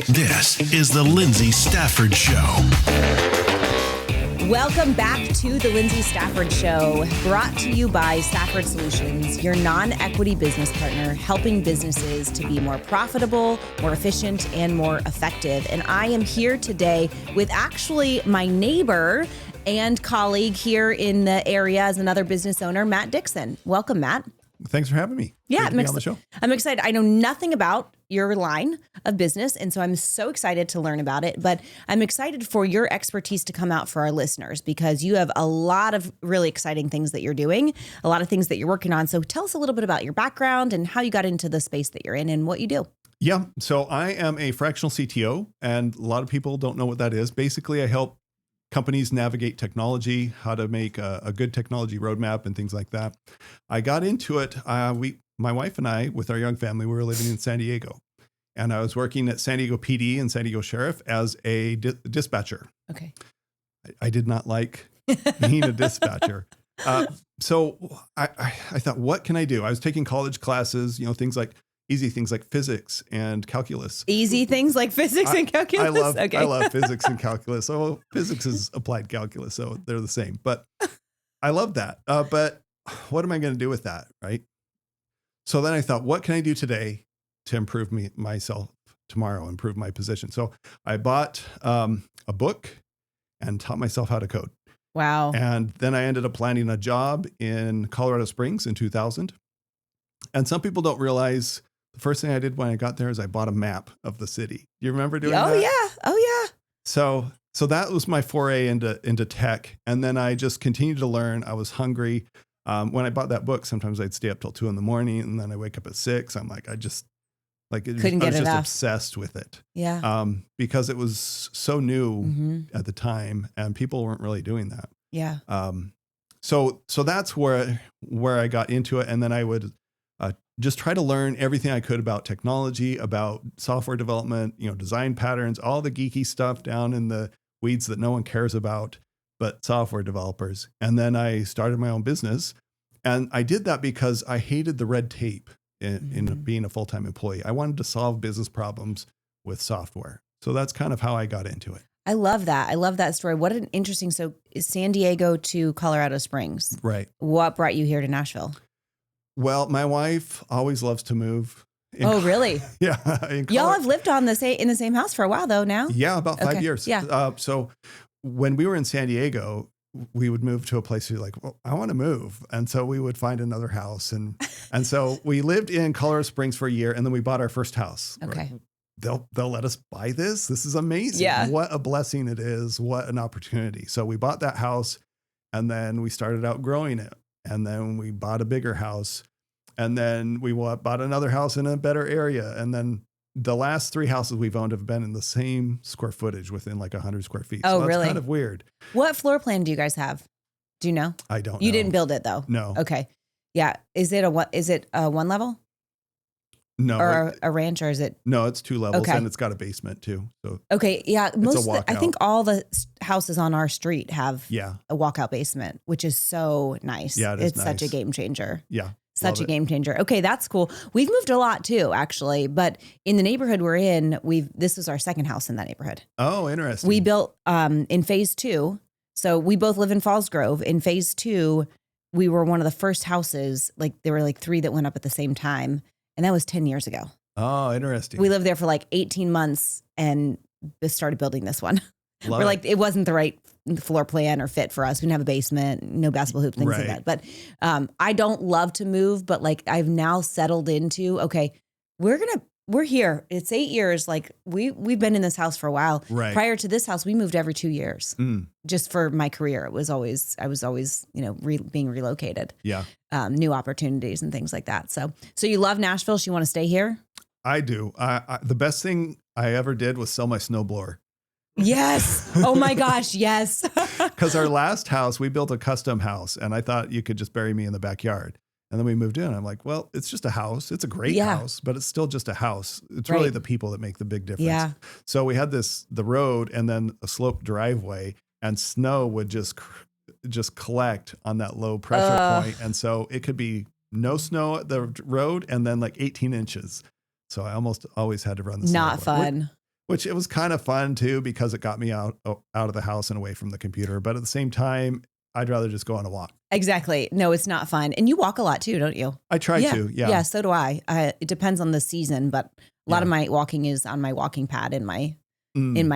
This is the Lyndsay Stafford Show. Welcome back to the Lyndsay Stafford Show, brought to you by Stafford Solutions, your non-equity business partner, helping businesses to be more profitable, more efficient, and more effective. And I am here today with actually my neighbor and colleague here in the area as another business owner, Matt Dixon. Welcome, Matt. Thanks for having me. Yeah, Great to be on the show. I'm excited. I know nothing about your line of business, and so I'm so excited to learn about it. But I'm excited for your expertise to come out for our listeners because you have a lot of really exciting things that you're doing, a lot of things that you're working on. So tell us a little bit about your background and how you got into the space that you're in and what you do. Yeah, so I am a fractional CTO, and a lot of people don't know what that is. Basically, I help companies navigate technology, how to make a good technology roadmap and things like that. I got into it. My wife and I, with our young family, we were living in San Diego, and I was working at San Diego PD and San Diego Sheriff as a dispatcher. Okay. I did not like being a dispatcher. So I thought, what can I do? I was taking college classes, easy things like physics and calculus. Easy things like physics and calculus? I love physics and calculus. So physics is applied calculus, so they're the same. But I love that. But what am I going to do with that, right? So then I thought, what can I do today to improve myself tomorrow, improve my position? So I bought a book and taught myself how to code. Wow. And then I ended up landing a job in Colorado Springs in 2000. And some people don't realize the first thing I did when I got there is I bought a map of the city. Do you remember doing that? Oh, yeah. So that was my foray into tech. And then I just continued to learn. I was hungry. When I bought that book, sometimes I'd stay up till 2 a.m. and then I wake up at 6. I'm like, I was just obsessed with it. Yeah. Because it was so new at the time and people weren't really doing that. Yeah. So that's where I got into it. And then I would just try to learn everything I could about technology, about software development, design patterns, all the geeky stuff down in the weeds that no one cares about, but software developers. And then I started my own business. And I did that because I hated the red tape in being a full-time employee. I wanted to solve business problems with software. So that's kind of how I got into it. I love that. I love that story. What an interesting, so San Diego to Colorado Springs. Right. What brought you here to Nashville? Well, my wife always loves to move. Oh, really? Yeah. Y'all have lived in the same house for a while though now? Yeah, about 5 years. Yeah. So when we were in San Diego, we would move to a place where like, well, I want to move. And so we would find another house. And so we lived in Colorado Springs for a year and then we bought our first house. Okay. They'll let us buy this. This is amazing. Yeah. What a blessing it is. What an opportunity. So we bought that house and then we started outgrowing it. And then we bought a bigger house and then we bought another house in a better area. And then the last 3 houses we've owned have been in the same square footage within like 100 square feet. Oh, so that's really? kind of weird. What floor plan do you guys have? Do you know? I don't know. You didn't build it though? No. Okay. Yeah. Is it a one level? No. Or a ranch, or is it? No, it's 2 levels Okay. and it's got a basement too. So okay. Yeah. I think walkout. all the houses on our street have yeah. a walkout basement, which is so nice. Yeah, it's such a nice. game changer. Yeah. Such a game changer. Okay, that's cool. We've moved a lot too, actually, but in the neighborhood we're in, this was our second house in that neighborhood. Oh, interesting. We built in phase 2. So we both live in Falls Grove. In phase 2, we were one of the first houses. Like there were like 3 that went up at the same time, and that was 10 years ago. Oh, interesting. We lived there for like 18 months and just started building this one. Love We're like, it wasn't the right floor plan or fit for us. We didn't have a basement, no basketball hoop, things like that. But I don't love to move, but like I've now settled into, okay, we're here. It's 8 years. Like we've been in this house for a while. Right. Prior to this house, we moved every 2 years just for my career. I was always, being relocated. Yeah. New opportunities and things like that. So you love Nashville. So you want to stay here? I do. The best thing I ever did was sell my snowblower. Yes. Oh my gosh. Yes. Because our last house, we built a custom house and I thought you could just bury me in the backyard. And then we moved in. I'm like, well, it's just a house. It's a great house, but it's still just a house. It's really the people that make the big difference. Yeah. So we had the road and then a sloped driveway and snow would just collect on that low pressure point. And so it could be no snow at the road and then like 18 inches. So I almost always had to run the Not snowboard. fun. which it was kind of fun too, because it got me out of the house and away from the computer. But at the same time, I'd rather just go on a walk. Exactly. No, it's not fun. And you walk a lot too, don't you? I try to. Yeah. Yeah. So do I. It depends on the season, but a lot of my walking is on my walking pad in my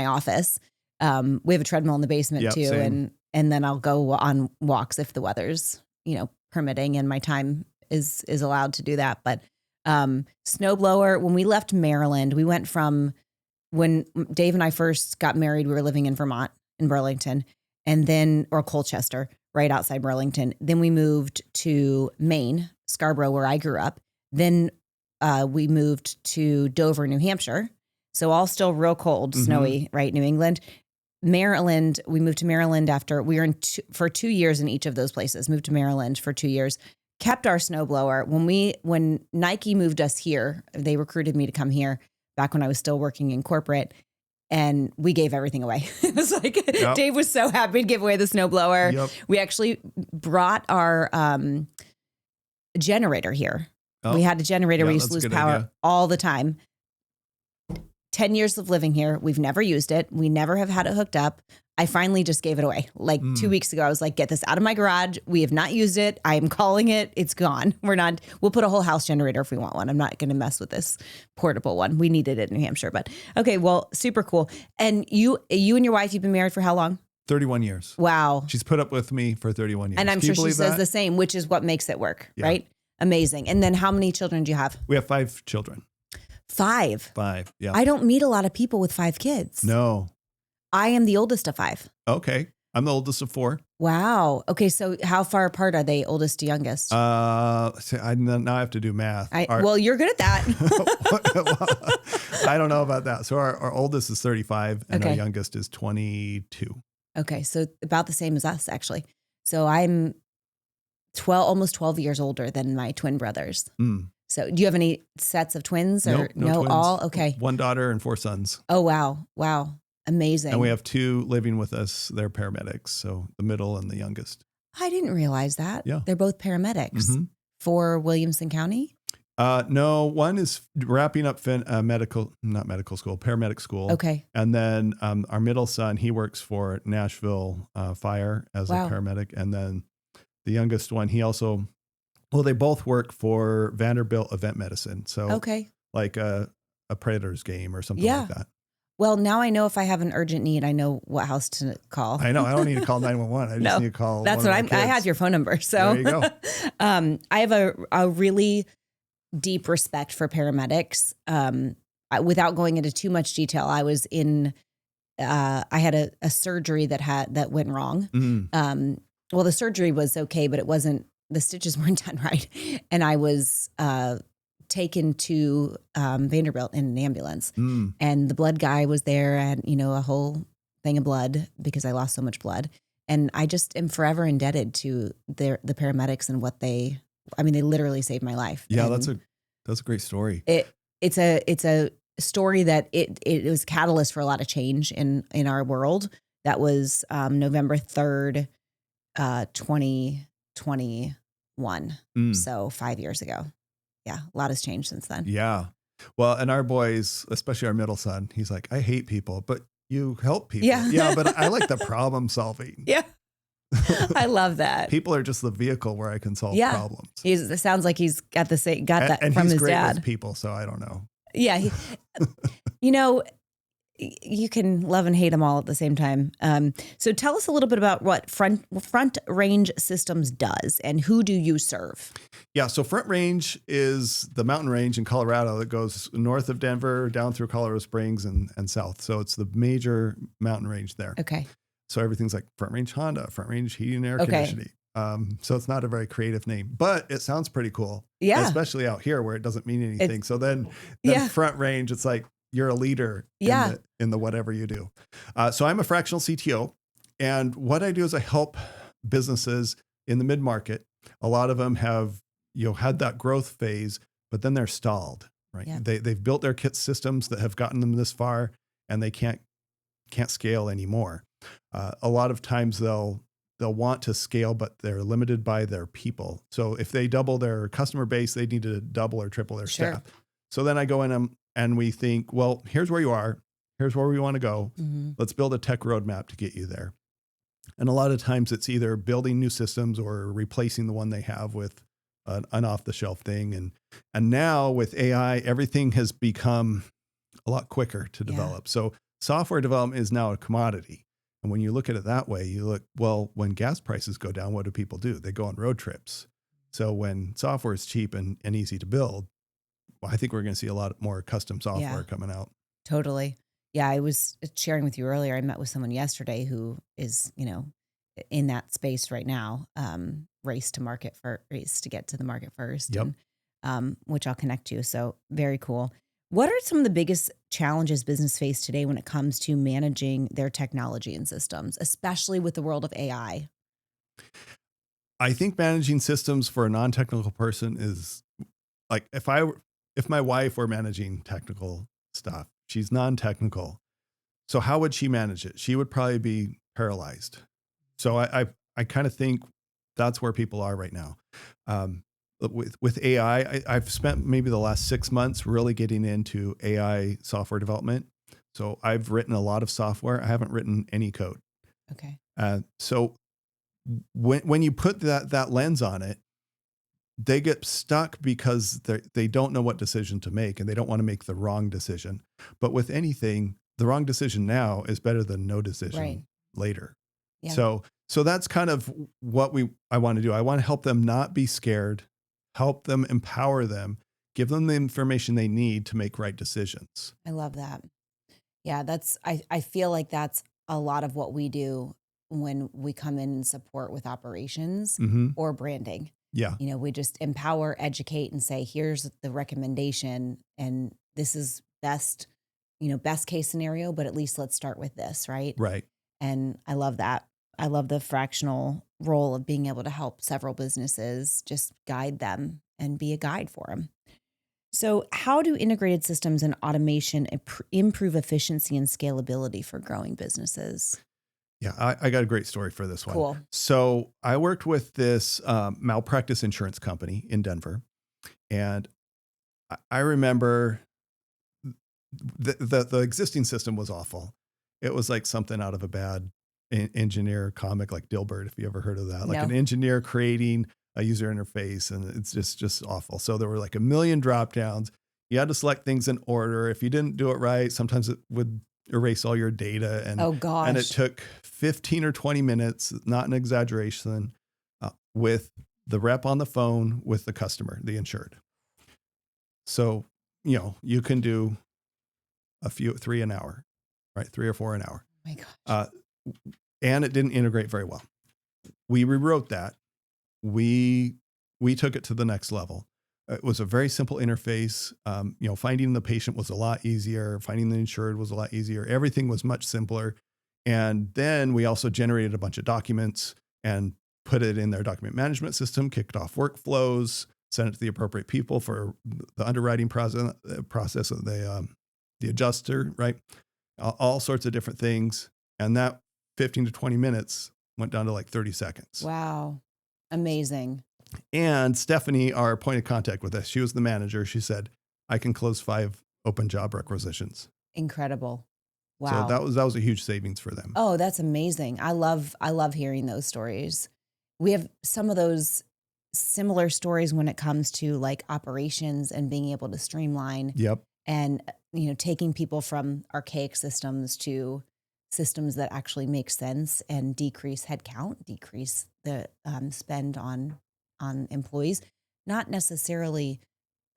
office. We have a treadmill in the basement too. Same. And then I'll go on walks if the weather's, permitting and my time is allowed to do that. But snowblower, when we left Maryland, we went from when Dave and I first got married, we were living in Vermont, in Burlington, or Colchester, right outside Burlington. Then we moved to Maine, Scarborough, where I grew up. Then we moved to Dover, New Hampshire. So all still real cold, snowy, right? New England. Maryland, we moved to Maryland after we were for 2 years in each of those places, moved to Maryland for 2 years, kept our snowblower. When Nike moved us here, they recruited me to come here back when I was still working in corporate, and we gave everything away. It was like, Dave was so happy to give away the snowblower. Yep. We actually brought our generator here. Oh. We had a generator. We used to lose power all the time. 10 years of living here. We've never used it. We never have had it hooked up. I finally just gave it away. Like 2 weeks ago, I was like, get this out of my garage. We have not used it. I am calling it. It's gone. We'll put a whole house generator if we want one. I'm not going to mess with this portable one. We needed it in New Hampshire, but okay. Well, super cool. And you and your wife, you've been married for how long? 31 years. Wow. She's put up with me for 31 years. And I'm sure she says the same, which is what makes it work, right? Amazing. And then how many children do you have? We have 5 children. 5? 5, yeah. I don't meet a lot of people with 5 kids. No. I am the oldest of 5. Okay. I'm the oldest of 4. Wow. Okay. So how far apart are they, oldest to youngest? Now I have to do math. Well, you're good at that. I don't know about that. So our oldest is 35 and our youngest is 22. Okay. So about the same as us, actually. So I'm almost 12 years older than my twin brothers. So do you have any sets of twins or no twins. All? Okay. 1 daughter and 4 sons. Oh, wow. Wow. Amazing. And we have 2 living with us. They're paramedics. So the middle and the youngest. I didn't realize that. Yeah. They're both paramedics for Williamson County. No, one is wrapping up paramedic school. Okay. And then our middle son, he works for Nashville Fire as a paramedic. And then the youngest one, they both work for Vanderbilt Event Medicine. So like a Predators game or something like that. Well, now I know if I have an urgent need, I know what house to call. I know. I don't need to call 911. I just need to call. That's what I had your phone number. So there you go. I have a really deep respect for paramedics. Without going into too much detail, I was I had a surgery that went wrong. Well, the surgery was okay, but the stitches weren't done right. And I was taken to Vanderbilt in an ambulance. And the blood guy was there and, a whole thing of blood because I lost so much blood. And I just am forever indebted to the paramedics and they literally saved my life. Yeah, and that's a great story. It's a story that it was a catalyst for a lot of change in our world. That was November 3rd, 2021. So 5 years ago. Yeah, a lot has changed since then. Yeah. Well, and our boys, especially our middle son, he's like, I hate people, but you help people. Yeah, but I like the problem solving. Yeah. I love that. People are just the vehicle where I can solve problems. It sounds like he's got that and from he's his great dad. With people, so I don't know. Yeah. You can love and hate them all at the same time. So tell us a little bit about what Front Range Systems does and who do you serve? Yeah, so Front Range is the mountain range in Colorado that goes north of Denver, down through Colorado Springs and south. So it's the major mountain range there. Okay. So everything's like Front Range Honda, Front Range Heating and Air Conditioning. So it's not a very creative name, but it sounds pretty cool. Yeah. Especially out here where it doesn't mean anything. So then Front Range, it's like, you're a leader in the whatever you do. So I'm a fractional CTO. And what I do is I help businesses in the mid-market. A lot of them have had that growth phase, but then they're stalled, right? Yeah. They've built their kit systems that have gotten them this far and they can't scale anymore. A lot of times they'll want to scale, but they're limited by their people. So if they double their customer base, they need to double or triple their staff. So then I go in and we think, well, here's where you are. Here's where we want to go. Let's build a tech roadmap to get you there. And a lot of times it's either building new systems or replacing the one they have with an off-the-shelf thing. And now with AI, everything has become a lot quicker to develop. So software development is now a commodity. And when you look at it that way, you look, well, when gas prices go down, what do people do? They go on road trips. So when software is cheap and easy to build, well, I think we're going to see a lot more custom software coming out. Totally. Yeah. I was sharing with you earlier. I met with someone yesterday who is, in that space right now, race to get to the market first, and, which I'll connect to. So very cool. What are some of the biggest challenges business face today when it comes to managing their technology and systems, especially with the world of AI? I think managing systems for a non-technical person is like, if my wife were managing technical stuff, she's non-technical. So how would she manage it? She would probably be paralyzed. So I kind of think that's where people are right now. With AI, I've spent maybe the last 6 months really getting into AI software development. So I've written a lot of software. I haven't written any code. Okay. So when you put that lens on it, they get stuck because they don't know what decision to make and they don't want to make the wrong decision. But with anything, the wrong decision now is better than no decision later. Yeah. So that's kind of what I want to do. I want to help them not be scared, help them, empower them, give them the information they need to make right decisions. I love that. Yeah, I feel like that's a lot of what we do when we come in and support with operations or branding. Yeah. We just empower, educate, and say, here's the recommendation, and this is best case scenario, but at least let's start with this, right? Right. And I love that. I love the fractional role of being able to help several businesses, just guide them and be a guide for them. So how do integrated systems and automation improve efficiency and scalability for growing businesses? Yeah, I got a great story for this one. Cool. So I worked with this malpractice insurance company in Denver. And I remember the existing system was awful. It was like something out of a bad engineer comic, like Dilbert, if you ever heard of that. Like an engineer creating a user interface, and it's just awful. So there were like a million drop downs. You had to select things in order. If you didn't do it right, sometimes it would erase all your data. And, oh gosh. And it took 15 or 20 minutes, not an exaggeration, with the rep on the phone with the customer, the insured. So, you can do 3 an hour, right? 3 or 4 an hour. Oh my gosh. And it didn't integrate very well. We rewrote that. We took it to the next level. It was a very simple interface. Finding the patient was a lot easier. Finding the insured was a lot easier. Everything was much simpler. And then we also generated a bunch of documents and put it in their document management system, kicked off workflows, sent it to the appropriate people for the underwriting process of the adjuster, right? All sorts of different things. And that 15 to 20 minutes went down to like 30 seconds. Wow. Amazing. And Stephanie, our point of contact with us, she was the manager. She said, I can close 5 open job requisitions. Incredible. Wow. So that was a huge savings for them. Oh, that's amazing. I love hearing those stories. We have some of those similar stories when it comes to like operations and being able to streamline. Yep. And, taking people from archaic systems to systems that actually make sense and decrease headcount, decrease the spend on employees, not necessarily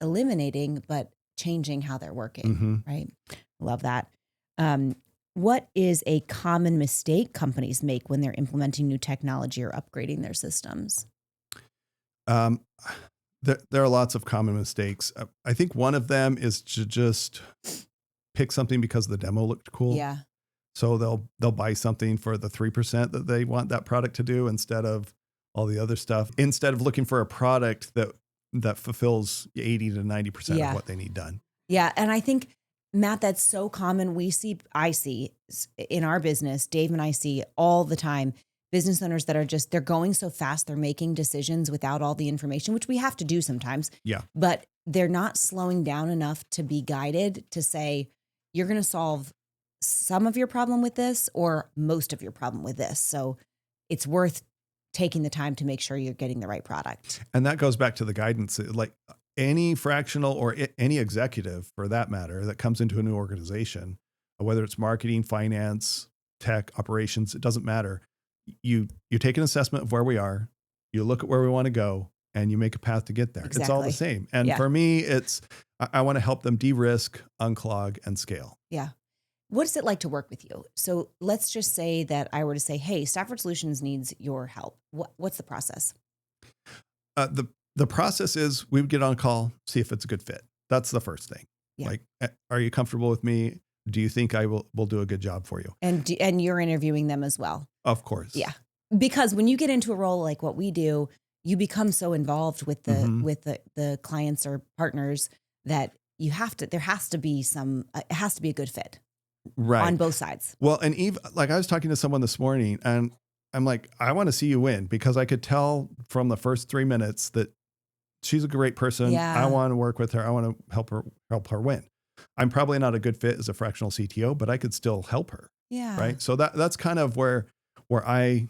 eliminating, but changing how they're working, right? Love that. What is a common mistake companies make when they're implementing new technology or upgrading their systems? There are lots of common mistakes. I think one of them is to just pick something because the demo looked cool. Yeah. So they'll buy something for the 3% that they want that product to do instead of all the other stuff. Instead of looking for a product that fulfills 80 to 90% of what they need done. Yeah, and I think, Matt, that's so common. I see in our business, Dave and I see all the time, business owners that are they're going so fast, they're making decisions without all the information, which we have to do sometimes. Yeah. But they're not slowing down enough to be guided to say, you're going to solve some of your problem with this or most of your problem with this. So it's worth taking the time to make sure you're getting the right product. And that goes back to the guidance. Like any fractional or any executive for that matter that comes into a new organization, whether it's marketing, finance, tech, operations, it doesn't matter. You take an assessment of where we are, you look at where we want to go, and you make a path to get there. Exactly. It's all the same. And for me, it's, I want to help them de-risk, unclog, and scale. Yeah. What is it like to work with you? So let's just say that I were to say, hey, Stafford Solutions needs your help. What's the process? The process is we would get on call, see if it's a good fit. That's the first thing. Yeah. Like, are you comfortable with me? Do you think I will do a good job for you? And you're interviewing them as well. Of course. Yeah. Because when you get into a role like what we do, you become so involved with the clients or partners that there has to be a good fit. Right. On both sides. Well, and Eve, like I was talking to someone this morning and I'm like, I want to see you win because I could tell from the first 3 minutes that she's a great person. Yeah. I want to work with her. I want to help her win. I'm probably not a good fit as a fractional CTO, but I could still help her. Yeah. Right. So that's kind of where I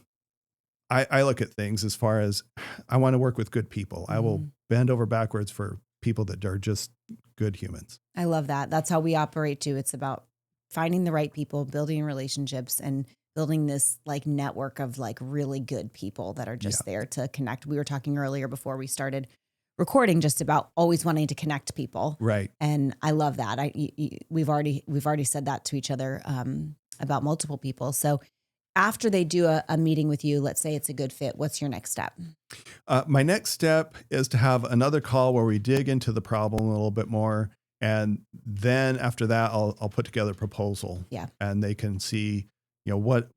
look at things as far as I want to work with good people. I will bend over backwards for people that are just good humans. I love that. That's how we operate too. It's about finding the right people, building relationships, and building this like network of like really good people that are just there to connect. We were talking earlier before we started recording just about always wanting to connect people. Right. And I love that. We've already said that to each other about multiple people. So after they do a meeting with you, let's say it's a good fit, what's your next step? My next step is to have another call where we dig into the problem a little bit more. And then after that, I'll put together a proposal. Yeah. And they can see, what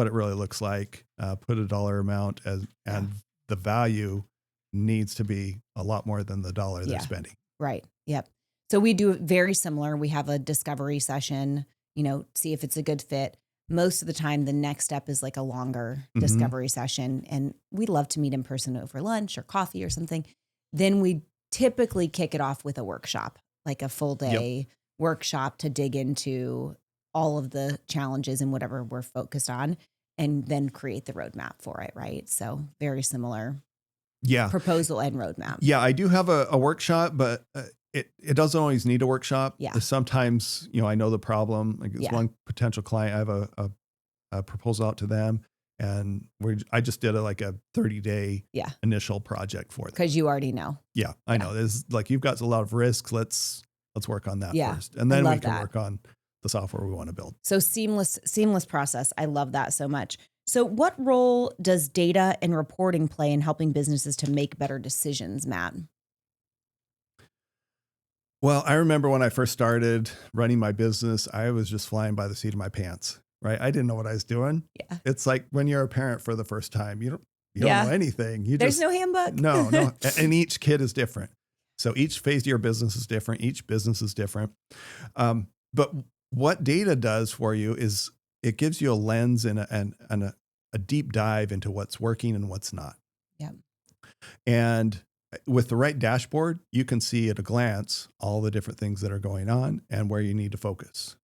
it really looks like, put a dollar amount and the value needs to be a lot more than the dollar they're spending. Right. Yep. So we do it very similar. We have a discovery session, see if it's a good fit. Most of the time, the next step is like a longer discovery session. And we love to meet in person over lunch or coffee or something. Then we typically kick it off with a workshop, like a full day workshop to dig into all of the challenges and whatever we're focused on, and then create the roadmap for it. Right. So very similar. Yeah. Proposal and roadmap. Yeah. I do have a workshop, but it doesn't always need a workshop. Yeah. Sometimes, I know the problem. Like it's one potential client, I have a proposal out to them and I just did a 30-day initial project for them. Because you already know. Yeah, I know. There's you've got a lot of risks. Let's work on that first. And then we can work on the software we want to build. So seamless process. I love that so much. So what role does data and reporting play in helping businesses to make better decisions, Matt? Well, I remember when I first started running my business, I was just flying by the seat of my pants, right? I didn't know what I was doing. Yeah. It's like when you're a parent for the first time, you don't know anything. There's no handbook. No. And each kid is different. So each phase of your business is different. Each business is different. But what data does for you is it gives you a lens and a deep dive into what's working and what's not. Yeah. And with the right dashboard, you can see at a glance all the different things that are going on and where you need to focus.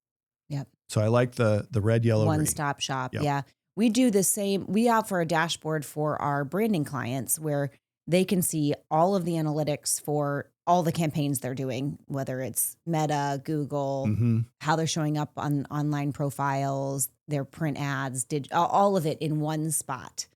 Yep. So I like the red, yellow, green. One-stop shop. Yep. Yeah. We do the same. We offer a dashboard for our branding clients where they can see all of the analytics for all the campaigns they're doing, whether it's Meta, Google, how they're showing up on online profiles, their print ads, all of it in one spot.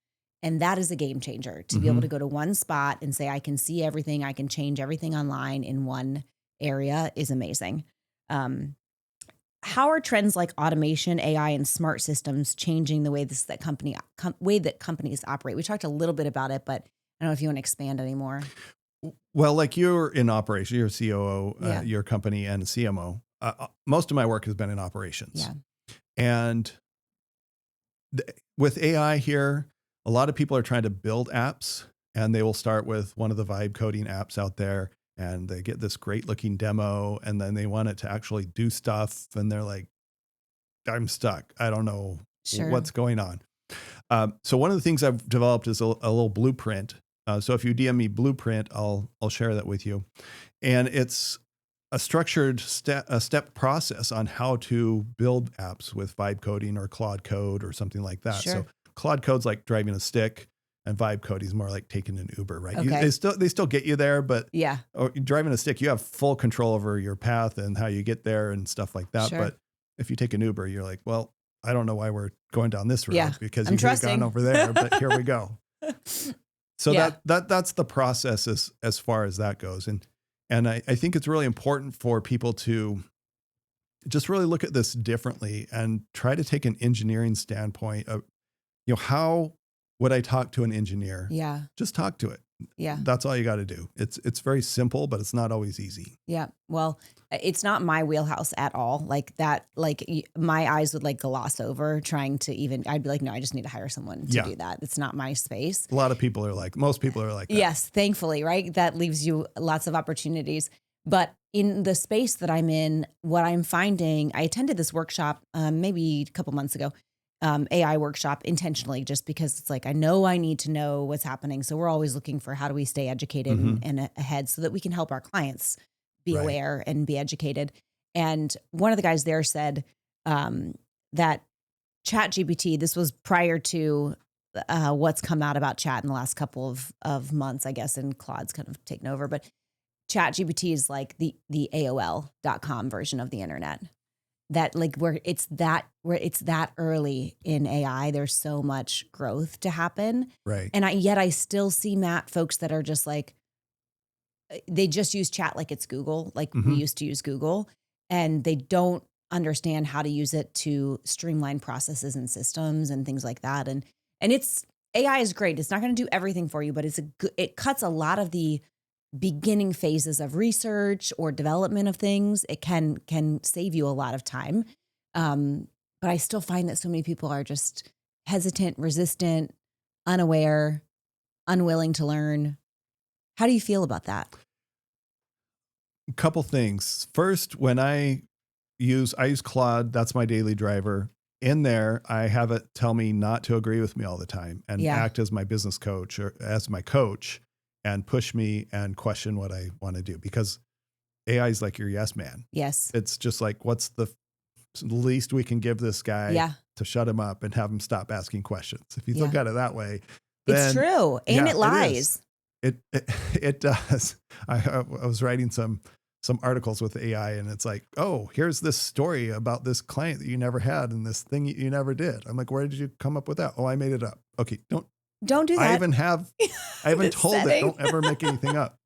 And that is a game changer to be able to go to one spot and say, I can see everything. I can change everything online in one area is amazing. How are trends like automation, AI, and smart systems changing the way that companies operate? We talked a little bit about it, but I don't know if you want to expand anymore. Well, like you're in operation, you're a COO, your company and a CMO. Most of my work has been in operations. Yeah. And with AI here, a lot of people are trying to build apps and they will start with one of the vibe coding apps out there and they get this great looking demo and then they want it to actually do stuff. And they're like, I'm stuck. I don't know what's going on. So one of the things I've developed is a little blueprint. So if you DM me blueprint, I'll share that with you. And it's a structured step process on how to build apps with vibe coding or Claude Code or something like that. Sure. So Claude Code's like driving a stick, and vibe coding is more like taking an Uber, right? Okay. They still get you there, but Yeah. Driving a stick, you have full control over your path and how you get there and stuff like that. Sure. But if you take an Uber, you're like, well, I don't know why we're going down this road Yeah. because I'm you could have trusting. gone over there, but here we go. So Yeah. that's the process as far as that goes. And I think it's really important for people to just really look at this differently and try to take an engineering standpoint of, how would I talk to an engineer? Yeah. Just talk to it. Yeah. That's all you got to do. It's very simple, but it's not always easy. Yeah. Well, it's not my wheelhouse at all. Like that, my eyes would like gloss over trying to I'd be like, no, I just need to hire someone to do that. It's not my space. A lot of people are like, most people are like that. Yes. Thankfully, right? That leaves you lots of opportunities. But in the space that I'm in, what I'm finding, I attended this workshop maybe a couple months ago, AI workshop intentionally, just because it's like, I know I need to know what's happening. So we're always looking for how do we stay educated and ahead so that we can help our clients be aware and be educated. And one of the guys there said that ChatGPT, this was prior to what's come out about chat in the last couple of months, I guess, and Claude's kind of taken over, but ChatGPT is like the AOL.com version of the internet. That like where it's that early in AI, there's so much growth to happen. Right. And I still see, Matt, folks that are just like, they just use chat like it's Google, like we used to use Google, and they don't understand how to use it to streamline processes and systems and things like that. And it's, AI is great. It's not going to do everything for you, but it cuts a lot of the beginning phases of research or development of things. It can save you a lot of time. But I still find that so many people are just hesitant, resistant, unaware, unwilling to learn. How do you feel about that? A couple things. First, when I use Claude, that's my daily driver. In there, I have it tell me not to agree with me all the time and act as my business coach or as my coach and push me and question what I want to do, because AI is like your yes man. Yes. It's just like, what's the least we can give this guy to shut him up and have him stop asking questions? If you look at it that way, then, it's true. And it lies. It does. I was writing some articles with AI, and it's like, oh, here's this story about this client that you never had and this thing you never did. I'm like, where did you come up with that? Oh, I made it up. Okay. Don't do that. I haven't told it, don't ever make anything up.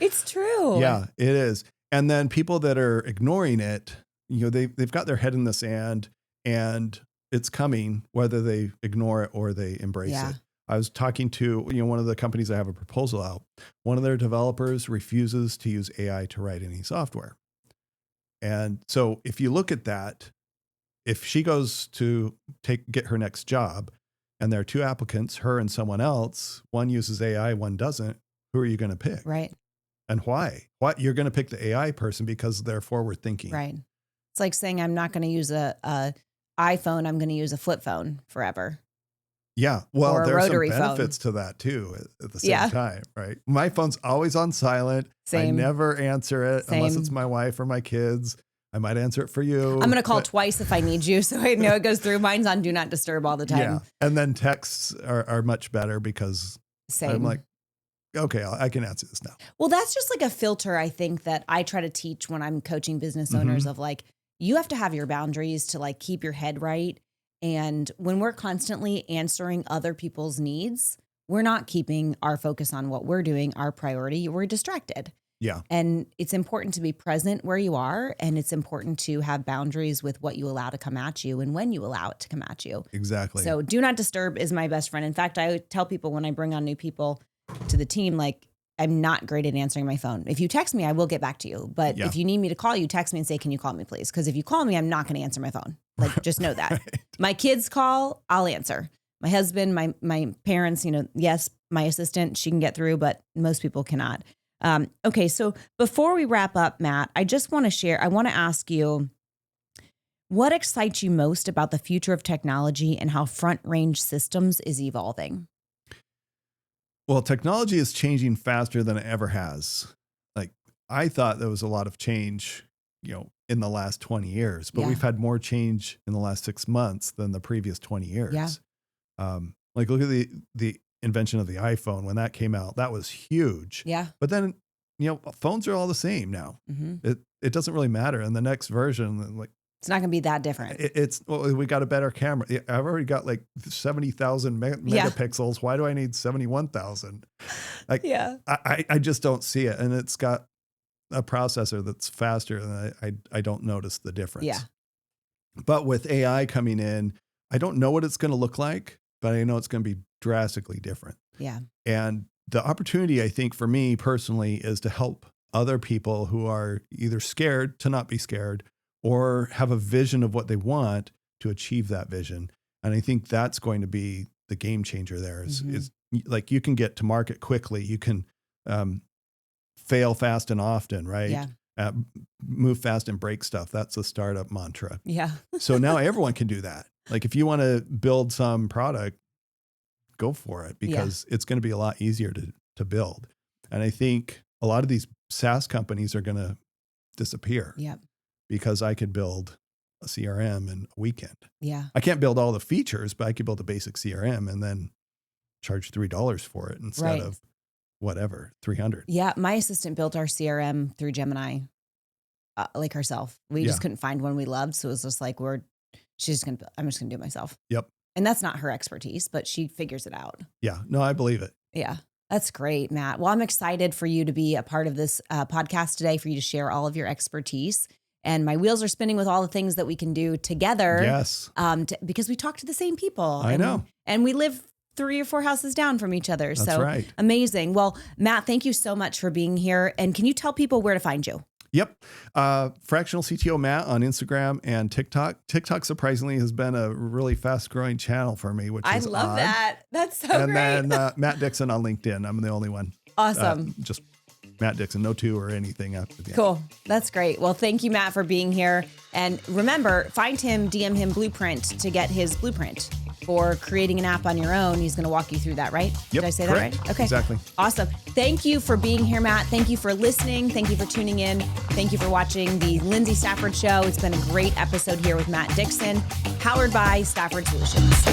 It's true. Yeah, it is. And then people that are ignoring it, they've got their head in the sand, and it's coming whether they ignore it or they embrace it. I was talking to, one of the companies I have a proposal out. One of their developers refuses to use AI to write any software. And so if you look at that, if she goes to get her next job and there are two applicants, her and someone else, one uses AI, one doesn't, who are you going to pick? Right. And why? You're going to pick the AI person because they're forward thinking. Right. It's like saying, I'm not going to use a iPhone. I'm going to use a flip phone forever. Yeah. Well, there's some rotary benefits to that too at the same time, right? My phone's always on silent. Same. I never answer it unless it's my wife or my kids. I might answer it for you. I'm going to call twice if I need you, so I know it goes through. Mine's on Do Not Disturb all the time. Yeah. And then texts are much better because I'm like, okay, I can answer this now. Well, that's just like a filter, I think, that I try to teach when I'm coaching business owners of like, you have to have your boundaries to like keep your head right. And when we're constantly answering other people's needs, we're not keeping our focus on what we're doing, our priority. We're distracted. Yeah. And it's important to be present where you are. And it's important to have boundaries with what you allow to come at you and when you allow it to come at you. Exactly. So Do Not Disturb is my best friend. In fact, I tell people when I bring on new people to the team, like, I'm not great at answering my phone. If you text me, I will get back to you. But if you need me to call you, text me and say, can you call me, please? Because if you call me, I'm not going to answer my phone. Like, just know that. Right. My kids call, I'll answer. My husband, my parents, yes, my assistant, she can get through, but most people cannot. Okay, so before we wrap up, Matt, I just want to I want to ask you, what excites you most about the future of technology and how front range systems is evolving? Well, technology is changing faster than it ever has. Like I thought there was a lot of change, in the last 20 years, but Yeah. we've had more change in the last 6 months than the previous 20 years. Yeah. Like look at the invention of the iPhone. When that came out, that was huge. Yeah. But then, phones are all the same now. Mm-hmm. It doesn't really matter. And the next version, like, It's not going to be that different. we got a better camera. I've already got like 70,000 megapixels. Why do I need 71,000? Like, Yeah. I just don't see it. And it's got a processor that's faster, and I don't notice the difference. Yeah. But with AI coming in, I don't know what it's going to look like, but I know it's going to be drastically different. Yeah. And the opportunity, I think, for me personally, is to help other people who are either scared to not be scared or have a vision of what they want to achieve that vision. And I think that's going to be the game changer there is like you can get to market quickly. You can fail fast and often, right? Yeah. Move fast and break stuff. That's a startup mantra. Yeah. So now everyone can do that. Like if you want to build some product, go for it because it's going to be a lot easier to build. And I think a lot of these SaaS companies are going to disappear. Yep. Because I could build a CRM in a weekend. Yeah. I can't build all the features, but I could build a basic CRM and then charge $3 for it instead of whatever, $300. Yeah. My assistant built our CRM through Gemini, like herself. We just couldn't find one we loved. So it was just like, I'm just going to do it myself. Yep. And that's not her expertise, but she figures it out. Yeah. No, I believe it. Yeah. That's great, Matt. Well, I'm excited for you to be a part of this podcast today, for you to share all of your expertise. And my wheels are spinning with all the things that we can do together. Yes. Because we talk to the same people. I know. And we live 3 or 4 houses down from each other. That's so right. Amazing. Well, Matt, thank you so much for being here. And can you tell people where to find you? Yep. Fractional CTO Matt on Instagram and TikTok. TikTok surprisingly has been a really fast growing channel for me, which is love odd. that. That's so and great. And then Matt Dixon on LinkedIn. I'm the only one. Awesome. Just Matt Dixon, no 2 or anything after the end. Cool. That's great. Well, thank you, Matt, for being here. And remember, find him, DM him Blueprint to get his blueprint for creating an app on your own. He's going to walk you through that, right? Yep, Did I say correct. that right? Okay. Exactly. Awesome. Thank you for being here, Matt. Thank you for listening. Thank you for tuning in. Thank you for watching the Lyndsay Stafford Show. It's been a great episode here with Matt Dixon, powered by Stafford Solutions.